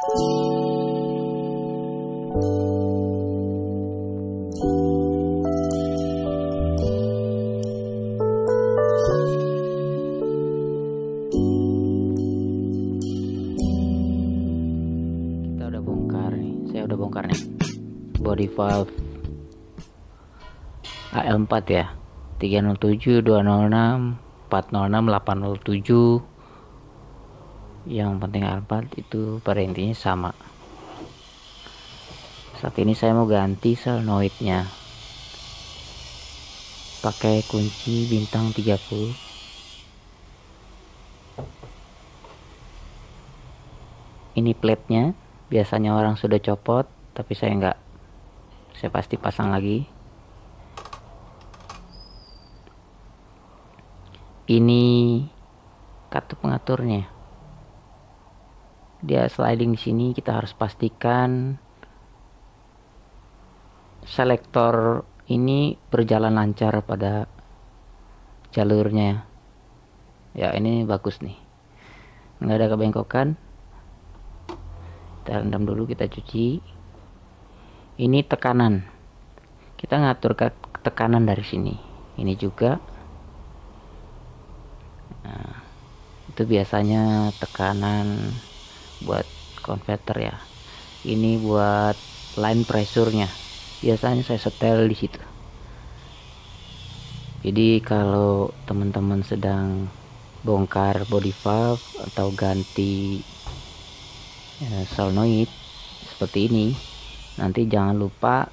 Saya udah bongkar nih body valve AL4 ya, 307, 206, 406, 807. Yang penting AL4 itu pada intinya sama. Saat ini saya mau ganti solenoidnya pakai kunci bintang 30. Ini plate-nya. Biasanya orang sudah copot, tapi saya enggak. Saya pasti pasang lagi. Ini kartu pengaturnya. Dia sliding di sini. Kita harus pastikan selektor ini berjalan lancar pada jalurnya. Ya, ini bagus nih. Nggak ada kebengkokan. Kita rendam dulu, kita cuci. Ini tekanan, kita ngatur ke tekanan dari sini. Ini juga, nah, itu biasanya tekanan buat konverter ya. Ini buat line pressure-nya. Biasanya saya setel di situ. Jadi kalau teman-teman sedang bongkar body valve atau ganti solenoid seperti ini, nanti jangan lupa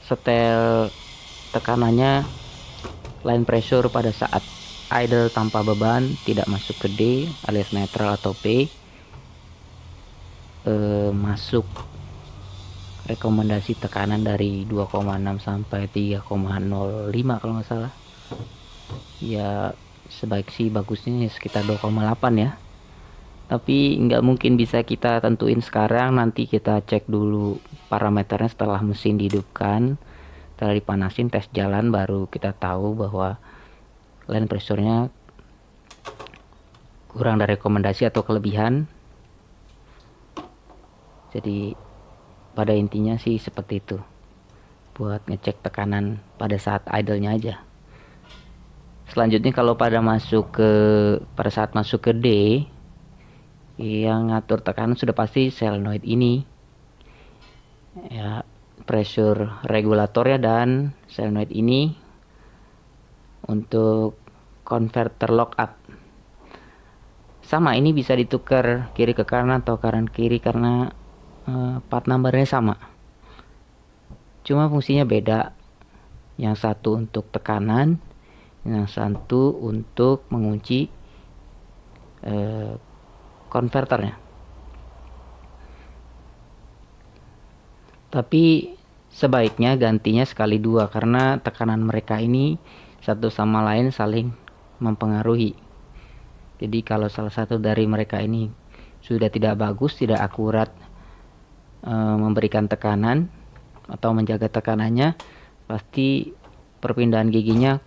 setel tekanannya line pressure pada saat idle tanpa beban, tidak masuk ke D alias netral atau P, masuk rekomendasi tekanan dari 2,6 sampai 3,05 kalau nggak salah ya. Sebaik sih bagusnya sekitar 2,8 ya, tapi nggak mungkin bisa kita tentuin sekarang. Nanti kita cek dulu parameternya setelah mesin dihidupkan, setelah dipanasin, tes jalan, baru kita tahu bahwa line pressure-nya kurang dari rekomendasi atau kelebihan. Jadi pada intinya sih seperti itu, buat ngecek tekanan pada saat idle-nya aja. Selanjutnya kalau pada saat masuk ke D, yang ngatur tekanan sudah pasti solenoid ini ya, pressure regulatornya, dan solenoid ini untuk converter lockup. Sama, ini bisa ditukar kiri ke kanan atau kanan kiri karena part numbernya sama, cuma fungsinya beda. Yang satu untuk tekanan, yang satu untuk mengunci konverternya. Tapi sebaiknya gantinya sekali dua, karena tekanan mereka ini satu sama lain saling mempengaruhi. Jadi kalau salah satu dari mereka ini sudah tidak bagus, tidak akurat memberikan tekanan atau menjaga tekanannya, pasti perpindahan giginya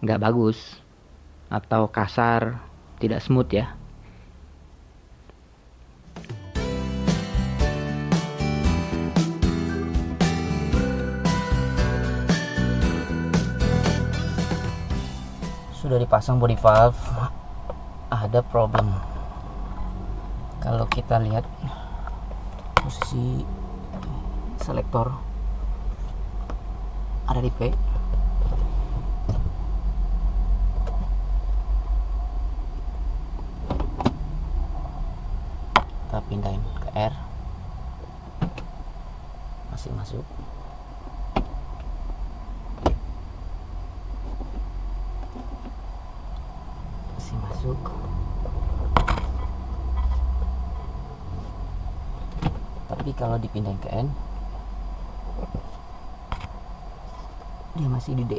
nggak bagus atau kasar, tidak smooth ya. Sudah dipasang body valve, ada problem. Kalau kita lihat posisi selektor ada di P, kita pindahin ke R, masih masuk. Tapi kalau dipindahin ke N, dia masih di D.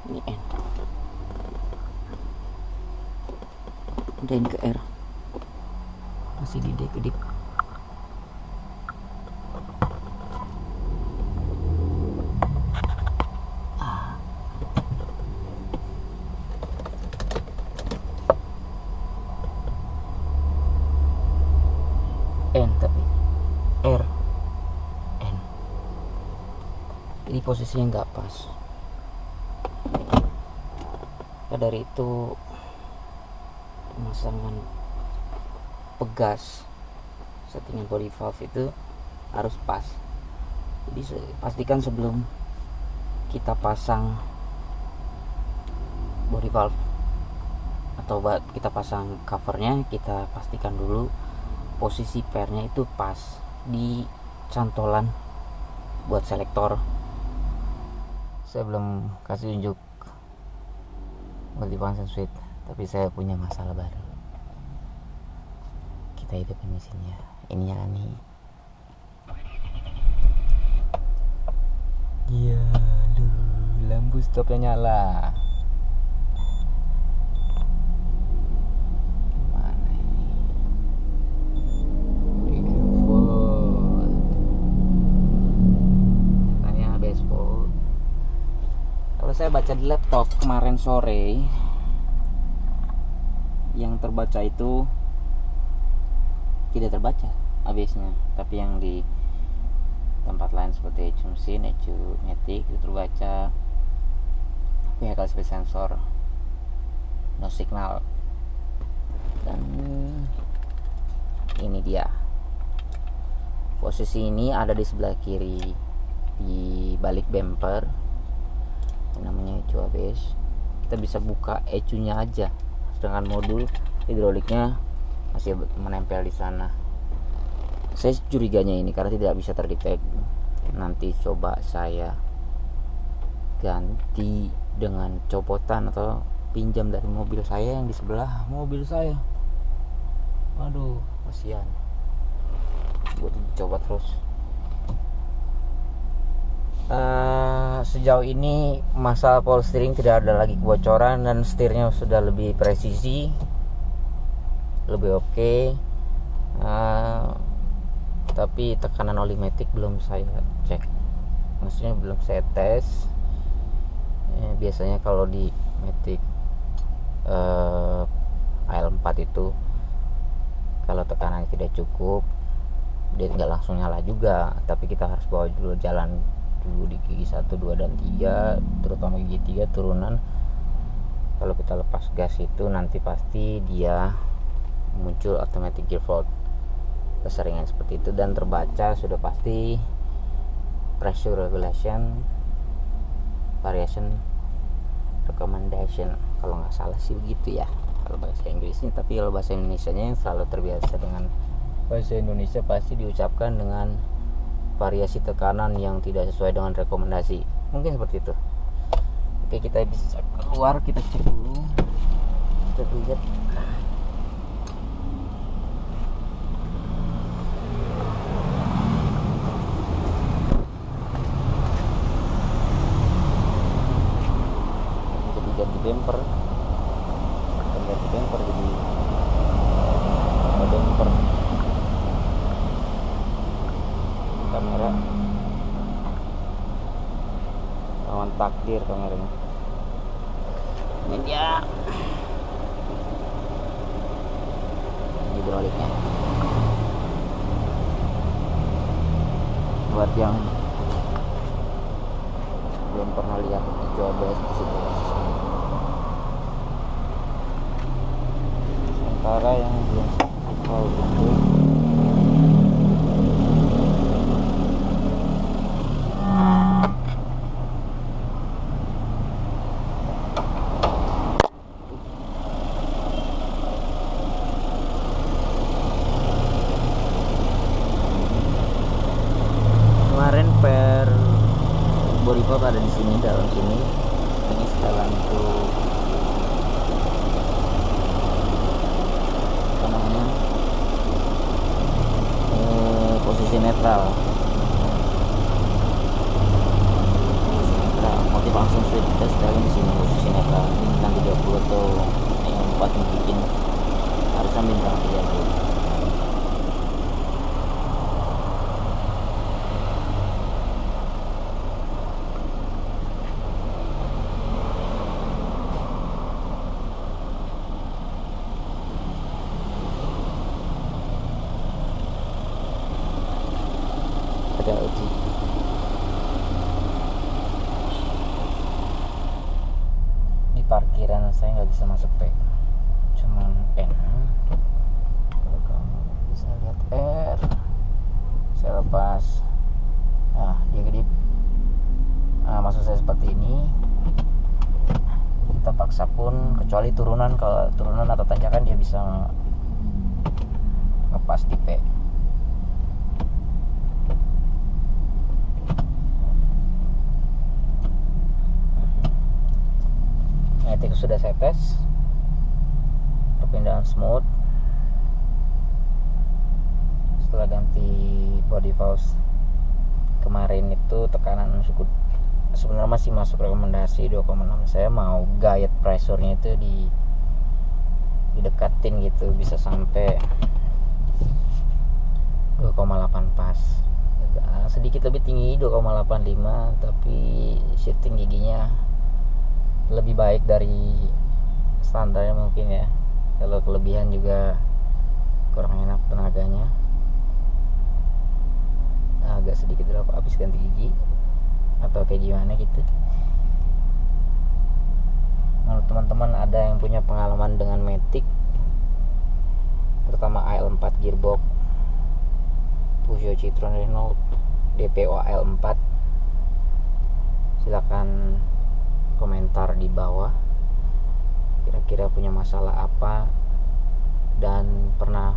Ini N, pindahin ke R, masih di D kedip. posisinya nggak pas. Maka dari itu pemasangan pegas settingan body valve itu harus pas. Jadi pastikan sebelum kita pasang body valve atau kita pasang covernya, kita pastikan dulu posisi pairnya itu pas di cantolan buat selektor. Saya belum kasih unjuk multi-function switch, tapi saya punya masalah baru. Kita hidupin mesinnya, ini nyala nih. Iya, lampu stopnya nyala. Mana ini? Tanya baseball. Kalau saya baca di laptop kemarin sore, yang terbaca itu tidak terbaca ABS-nya, tapi yang di tempat lain seperti ECU mesin, ECU matic itu terbaca vehicle speed sensor, no signal. Dan ini dia, posisi ini ada di sebelah kiri di balik bumper, ini namanya ECU ABS. Kita bisa buka ECU-nya aja, sedangkan modul hidroliknya masih menempel di sana. Saya curiganya ini karena tidak bisa terdetek. Nanti coba saya ganti dengan copotan atau pinjam dari mobil saya yang di sebelah mobil saya. Waduh, kasihan. Buat dicoba terus. Sejauh ini masalah power steering tidak ada lagi kebocoran dan setirnya sudah lebih presisi, lebih oke. Tapi tekanan oli matic belum saya cek, maksudnya belum saya tes. Biasanya kalau di matic AL4 itu kalau tekanan tidak cukup dia nggak langsung nyala juga, tapi kita harus bawa dulu jalan dulu di gigi 1, 2, dan 3, terutama gigi 3 turunan. Kalau kita lepas gas itu nanti pasti dia muncul automatic gear fault, keseringan seperti itu, dan terbaca sudah pasti pressure regulation variation recommendation, kalau nggak salah sih begitu ya kalau bahasa Inggrisnya. Tapi kalau bahasa Indonesianya yang selalu terbiasa dengan bahasa Indonesia pasti diucapkan dengan variasi tekanan yang tidak sesuai dengan rekomendasi, mungkin seperti itu. Oke, kita bisa keluar, kita cek dulu, kita lihat. Ganti bumper jadi bumper kamera lawan takdir kameranya. Ini dia hidroliknya buat yang belum pernah lihat coba di situ. Sementara yang belum tahu itu kemarin per body valve ada di sini, dalam sini. Ini setelan untuk apa namanya, posisi netral. Multi-function switch kita setelin di sini posisi netral. Ini bintang 30 atau yang 4 yang bikin harusnya bintang 30. Ada uji saya nggak bisa masuk P, cuman N. Kalau kamu bisa lihat R, saya lepas, nah dia gede. Nah, maksud saya seperti ini. Kita paksa pun, kecuali turunan, kalau turunan atau tanjakan dia bisa ngepas di P. Nah, itu sudah saya tes perpindahan smooth setelah ganti body valve kemarin. Itu tekanan cukup sebenarnya masih masuk rekomendasi 2,6. Saya mau guide pressure-nya itu didekatin gitu, bisa sampai 2,8 pas. Sedikit lebih tinggi 2,85, tapi shifting giginya lebih baik dari standarnya mungkin ya. Kalau kelebihan juga kurang enak tenaganya, agak sedikit drop habis ganti gigi atau kayak gimana gitu. Menurut teman-teman ada yang punya pengalaman dengan Matic, terutama AL4 gearbox, Peugeot Citroen Renault DPO AL4, silakan komentar di bawah kira-kira punya masalah apa dan pernah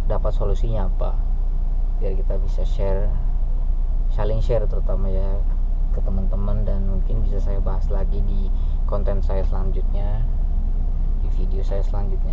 dapat solusinya apa, biar kita bisa saling share terutama ya ke teman-teman, dan mungkin bisa saya bahas lagi di konten saya selanjutnya, di video saya selanjutnya.